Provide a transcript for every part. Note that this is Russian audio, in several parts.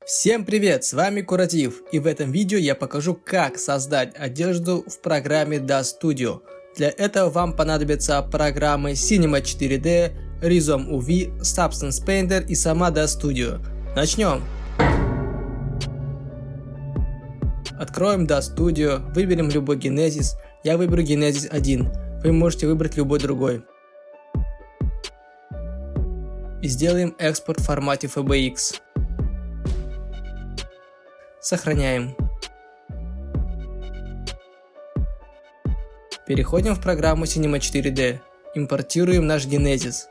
Всем привет, с вами Куратив, и в этом видео я покажу, как создать одежду в программе Dust Studio. Для этого вам понадобятся программы Cinema 4D, Rhizome UV, Substance Painter и сама Dust Studio. Начнем! Откроем Dust Studio, выберем любой Genesis, я выберу Genesis 1, вы можете выбрать любой другой. И сделаем экспорт в формате FBX. Сохраняем. Переходим в программу Cinema 4D. Импортируем наш Genesis.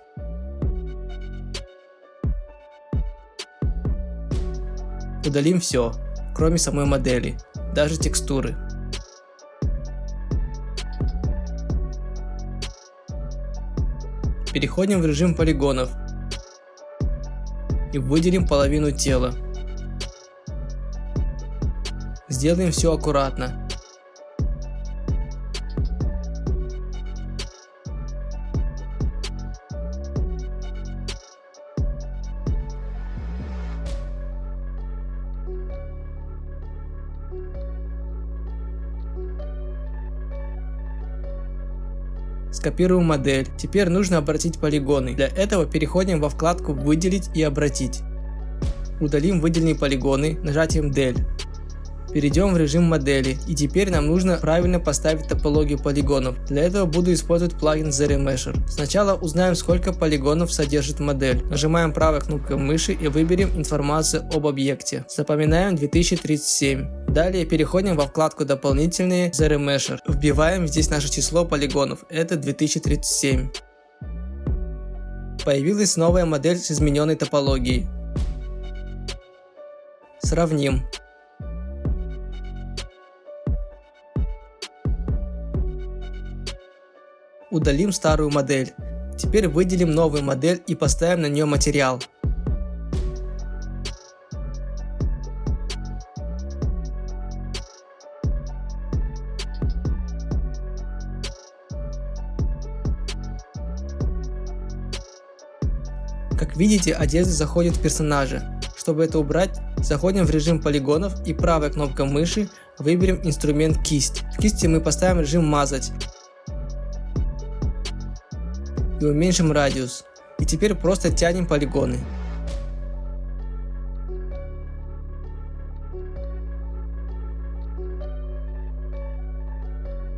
Удалим все, кроме самой модели, даже текстуры. Переходим в режим полигонов и выделим половину тела. Сделаем все аккуратно. Скопируем модель. Теперь нужно обратить полигоны. Для этого переходим во вкладку «Выделить» и «Обратить». Удалим выделенные полигоны нажатием Del. Перейдем в режим модели, и теперь нам нужно правильно поставить топологию полигонов. Для этого буду использовать плагин ZRemesher. Сначала узнаем, сколько полигонов содержит модель. Нажимаем правой кнопкой мыши и выберем информацию об объекте. Запоминаем 2037. Далее переходим во вкладку «Дополнительные», ZRemesher. Вбиваем здесь наше число полигонов, это 2037. Появилась новая модель с измененной топологией. Сравним. Удалим старую модель. Теперь выделим новую модель и поставим на нее материал. Как видите, одежда заходит в персонажа. Чтобы это убрать, заходим в режим полигонов и правой кнопкой мыши выберем инструмент кисть. В кисти мы поставим режим мазать. И уменьшим радиус. И теперь просто тянем полигоны.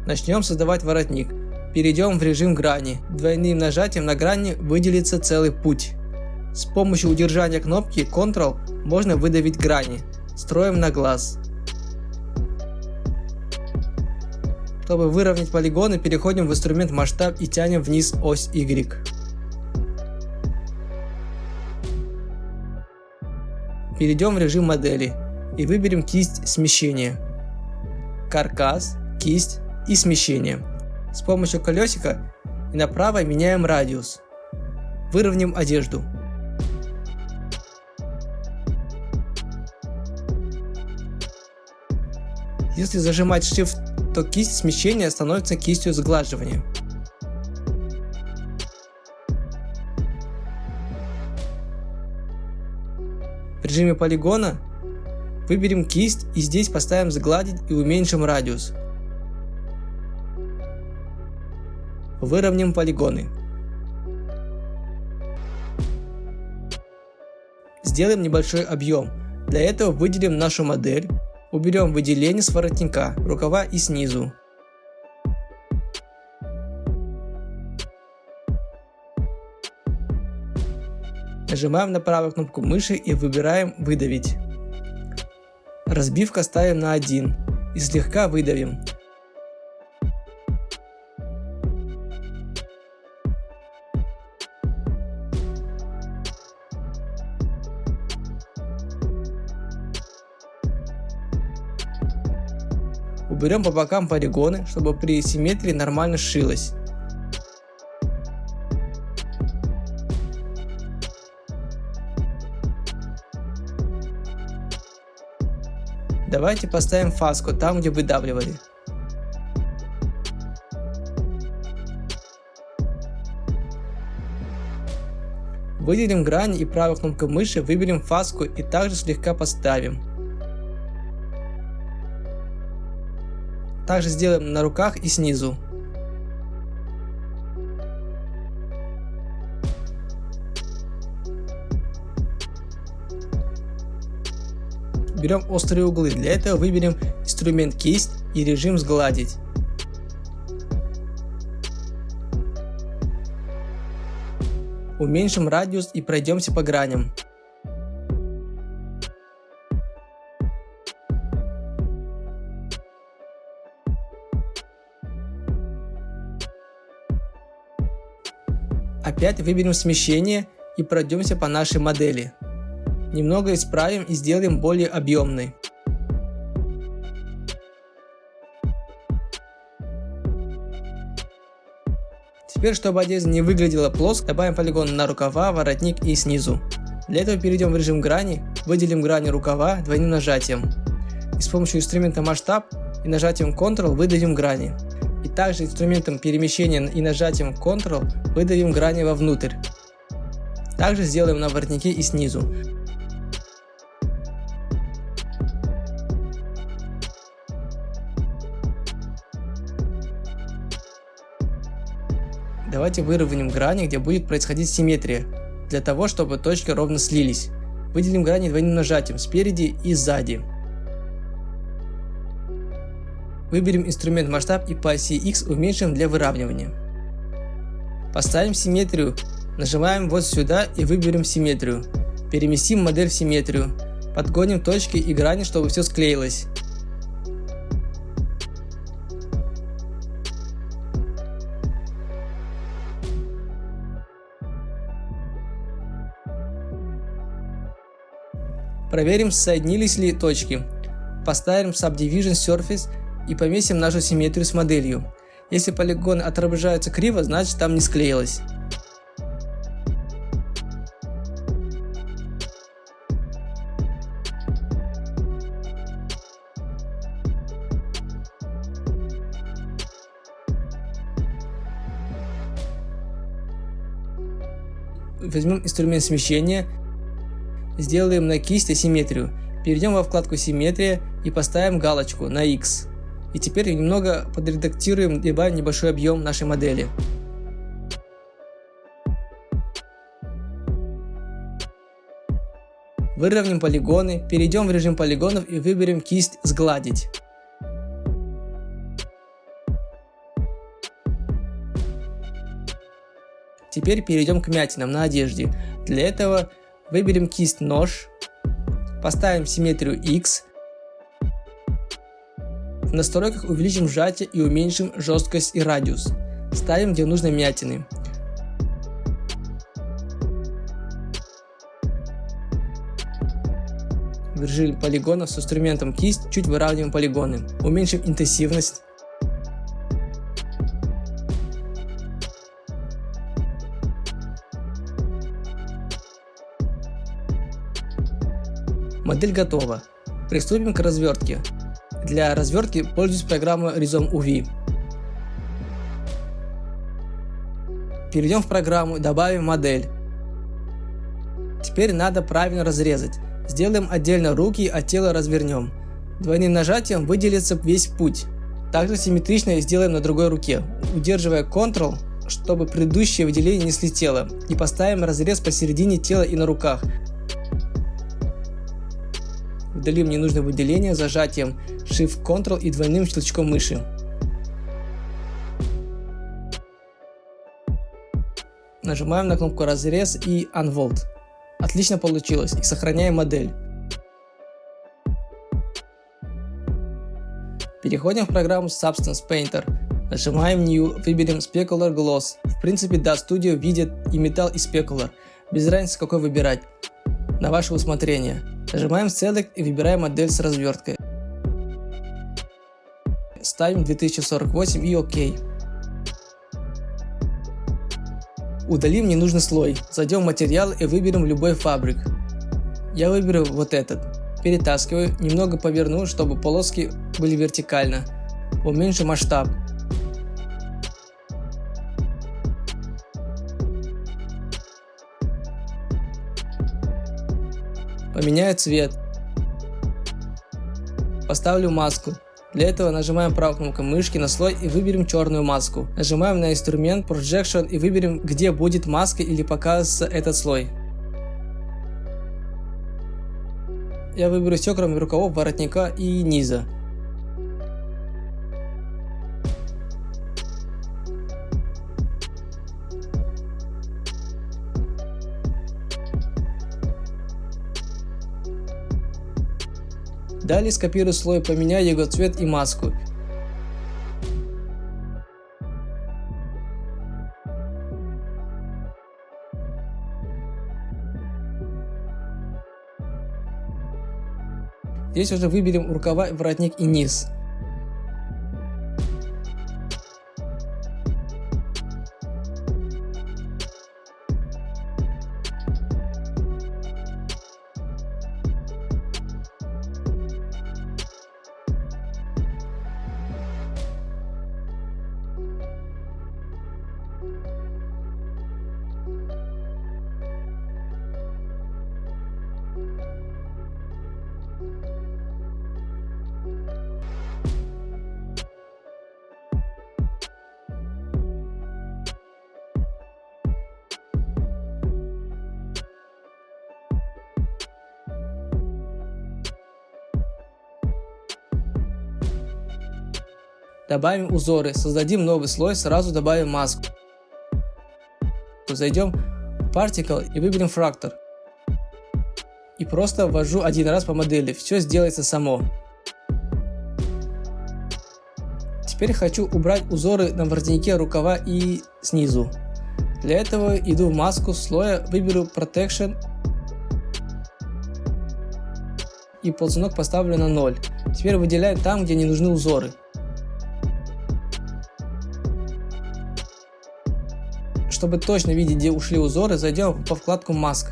Начнем создавать воротник. Перейдем в режим грани. Двойным нажатием на грани выделится целый путь. С помощью удержания кнопки Ctrl можно выдавить грани. Строим на глаз. Чтобы выровнять полигоны, переходим в инструмент масштаб и тянем вниз ось Y. Перейдем в режим модели и выберем кисть смещения. Каркас, кисть и смещение. С помощью колесика и направо меняем радиус. Выровняем одежду. Если зажимать Shift, то кисть смещения становится кистью сглаживания. В режиме полигона выберем кисть и здесь поставим сгладить и уменьшим радиус. Выровняем полигоны. Сделаем небольшой объем. Для этого выделим нашу модель. Уберем выделение с воротника, рукава и снизу. Нажимаем на правую кнопку мыши и выбираем «Выдавить». Разбивка ставим на 1 и слегка выдавим. Уберем по бокам полигоны, чтобы при симметрии нормально сшилось. Давайте поставим фаску там, где выдавливали. Выделим грани и правой кнопкой мыши выберем фаску и также слегка поставим. Также сделаем на руках и снизу. Берем острые углы, для этого выберем инструмент кисть и режим сгладить. Уменьшим радиус и пройдемся по граням. Опять выберем смещение и пройдемся по нашей модели. Немного исправим и сделаем более объемной. Теперь, чтобы одежда не выглядела плоско, добавим полигоны на рукава, воротник и снизу. Для этого перейдем в режим грани, выделим грани рукава двойным нажатием. И с помощью инструмента масштаб и нажатием Ctrl выдавим грани. И также инструментом перемещения и нажатием Ctrl выдавим грани вовнутрь. Также сделаем на воротнике и снизу. Давайте выровняем грани, где будет происходить симметрия, для того, чтобы точки ровно слились. Выделим грани двойным нажатием спереди и сзади. Выберем инструмент масштаб и по оси X уменьшим для выравнивания. Поставим симметрию, нажимаем вот сюда и выберем симметрию. Переместим модель в симметрию. Подгоним точки и грани, чтобы все склеилось. Проверим, соединились ли точки. Поставим Subdivision Surface и поместим нашу симметрию с моделью. Если полигоны отображаются криво, значит там не склеилось. Возьмем инструмент смещения. Сделаем на кисти симметрию. Перейдем во вкладку симметрия и поставим галочку на X. И теперь немного подредактируем, добавим небольшой объем нашей модели. Выровняем полигоны, перейдем в режим полигонов и выберем кисть сгладить. Теперь перейдем к вмятинам на одежде. Для этого выберем кисть нож, поставим симметрию X, в настройках увеличим сжатие и уменьшим жесткость и радиус, ставим где нужно вмятины. В режиме полигонов с инструментом кисть чуть выравниваем полигоны, уменьшим интенсивность. Модель готова. Приступим к развертке. Для развертки пользуюсь программой Rhizome UV. Перейдем в программу, добавим модель. Теперь надо правильно разрезать. Сделаем отдельно руки, а тело развернем. Двойным нажатием выделится весь путь. Также симметрично сделаем на другой руке, удерживая Ctrl, чтобы предыдущее выделение не слетело. И поставим разрез посередине тела и на руках. Удалим ненужное выделение зажатием Shift-Ctrl и двойным щелчком мыши. Нажимаем на кнопку разрез и Unfold. Отлично получилось, и сохраняем модель. Переходим в программу Substance Painter. Нажимаем New, выберем Specular Gloss. В принципе, да, Studio видит и металл, и Specular. Без разницы, какой выбирать. На ваше усмотрение. Нажимаем Select и выбираем модель с разверткой. Ставим 2048 и ОК. Удалим ненужный слой. Зайдем в материал и выберем любой фабрик. Я выберу вот этот. Перетаскиваю, немного поверну, чтобы полоски были вертикально. Уменьшим масштаб. Поменяю цвет. Поставлю маску. Для этого нажимаем правой кнопкой мышки на слой и выберем черную маску. Нажимаем на инструмент Projection и выберем, где будет маска или показывается этот слой. Я выберу все, кроме рукавов, воротника и низа. Далее скопирую слой, поменяю его цвет и маску. Здесь уже выберем рукава, воротник и низ. Добавим узоры, создадим новый слой, сразу добавим маску. Зайдем в Particle и выберем Fractal. И просто ввожу один раз по модели, все сделается само. Теперь хочу убрать узоры на воротнике, рукава и снизу. Для этого иду в маску слоя, выберу Protection и ползунок поставлю на 0. Теперь выделяем там, где не нужны узоры. Чтобы точно видеть, где ушли узоры, зайдем по вкладку Mask.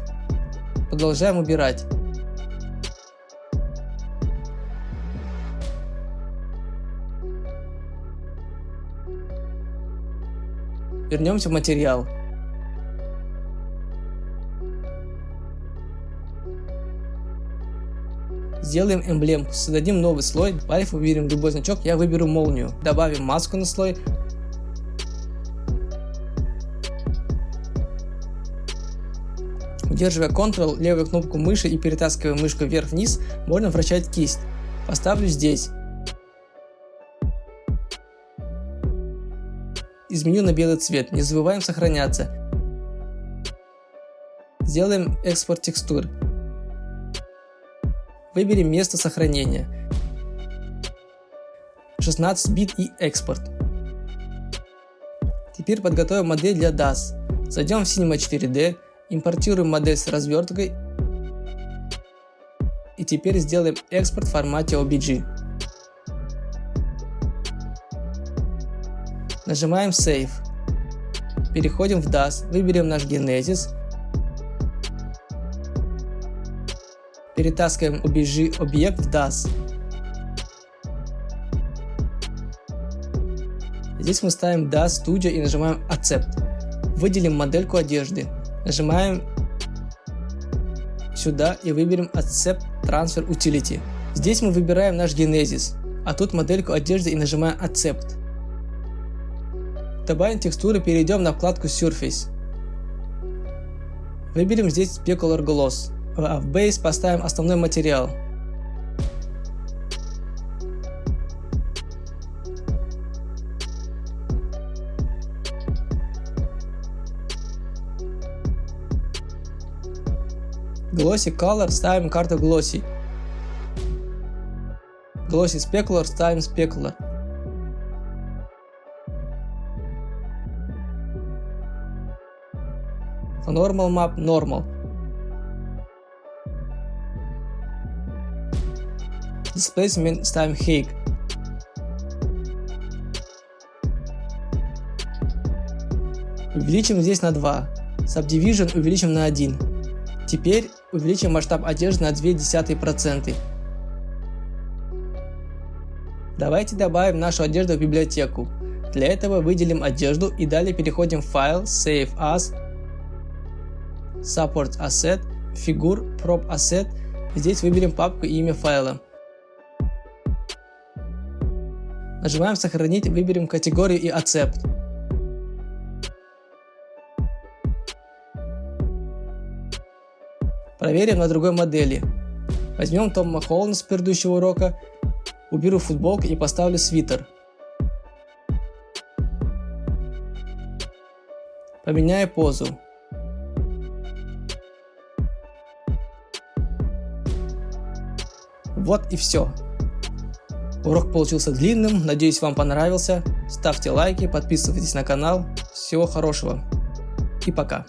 Продолжаем убирать. Вернемся в материал. Сделаем эмблемку, создадим новый слой, в альфа выберем любой значок, я выберу молнию. Добавим маску на слой. Удерживая Ctrl, левую кнопку мыши и перетаскивая мышку вверх-вниз, можно вращать кисть. Поставлю здесь. Изменю на белый цвет, не забываем сохраняться. Сделаем экспорт текстур. Выберем место сохранения. 16 бит и экспорт. Теперь подготовим модель для DAZ. Зайдем в Cinema 4D. Импортируем модель с разверткой и теперь сделаем экспорт в формате OBJ. Нажимаем Save. Переходим в DAZ, выберем наш Genesis, перетаскиваем OBJ объект в DAZ. Здесь мы ставим DAZ Studio и нажимаем Accept. Выделим модельку одежды. Нажимаем сюда и выберем Accept Transfer Utility. Здесь мы выбираем наш Genesis, а тут модельку одежды и нажимаем Accept. Добавим текстуры, перейдем на вкладку Surface. Выберем здесь Specular Gloss, а в Base поставим основной материал. Glossy Color ставим карту Glossy. Glossy Specular ставим Specular. Normal Map Normal. Displacement ставим Hague. Увеличим здесь на 2. Subdivision увеличим на 1. Теперь увеличим масштаб одежды на 0,2%. Давайте добавим нашу одежду в библиотеку. Для этого выделим одежду и далее переходим в файл Save As, Support Asset, Figure, Prop Asset Здесь выберем папку и имя файла. Нажимаем «Сохранить», выберем категорию и «Accept». Проверим на другой модели. Возьмем Тома Холланда с предыдущего урока, уберу футболку и поставлю свитер. Поменяю позу. Вот и все. Урок получился длинным, надеюсь, вам понравился. Ставьте лайки, подписывайтесь на канал. Всего хорошего и пока.